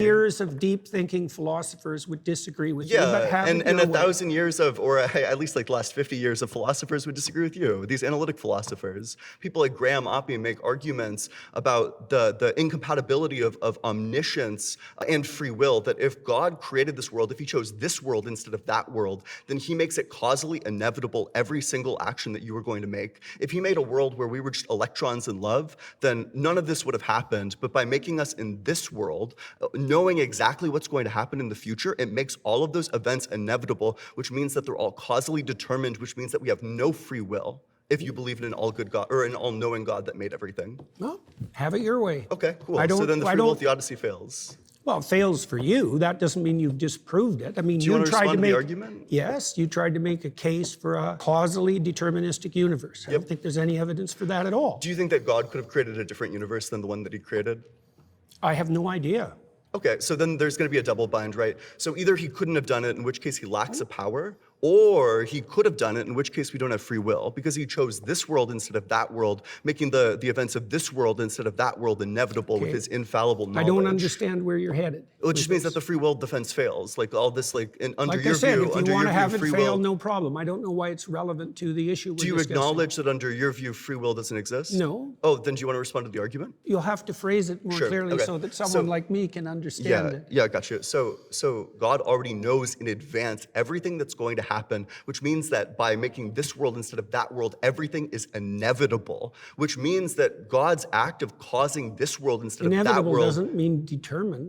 years of deep-thinking philosophers would disagree with you, but have it and your 1,000 years of, or at least like the last 50 years of philosophers would disagree with you. These analytic philosophers, people like Graham Oppie make arguments about the incompatibility of omniscience and free will, that if God created this world, if he chose this world instead of that world, then he makes it causally inevitable every single action that you were going to make. If he made a world where we were just electrons in love, then none of this would have happened. But by making us in this world, knowing exactly what's going to happen in the future, it makes all of those events inevitable, which means that they're all causally determined, which means that we have no free will if you believe in an all-good God, or an all-knowing God that made everything. Well, have it your way. Okay, cool. So then the free will theodicy fails. Well, it fails for you. That doesn't mean you've disproved it. I mean, Do you want to tried respond to to make the argument? Yes, you tried to make a case for a causally deterministic universe. I don't think there's any evidence for that at all. Do you think that God could have created a different universe than the one that he created? I have no idea. Okay, so then there's going to be a double bind, right? So either he couldn't have done it, in which case he lacks a power, or he could have done it, in which case we don't have free will, because he chose this world instead of that world, making the events of this world instead of that world inevitable with his infallible knowledge. I don't understand where you're headed. Well, it just means that the free will defense fails. Like all this, under your said, view, if you want to have it fail, no problem. I don't know why it's relevant to the issue we're Do you discussing. acknowledge that under your view, free will doesn't exist? No. Oh, then do you want to respond to the argument? You'll have to phrase it more clearly so that someone like me can understand it. Yeah, got you. So God already knows in advance everything that's going to happen, which means that by making this world instead of that world, everything is inevitable, which means that God's act of causing this world instead of that world Inevitable doesn't mean determined.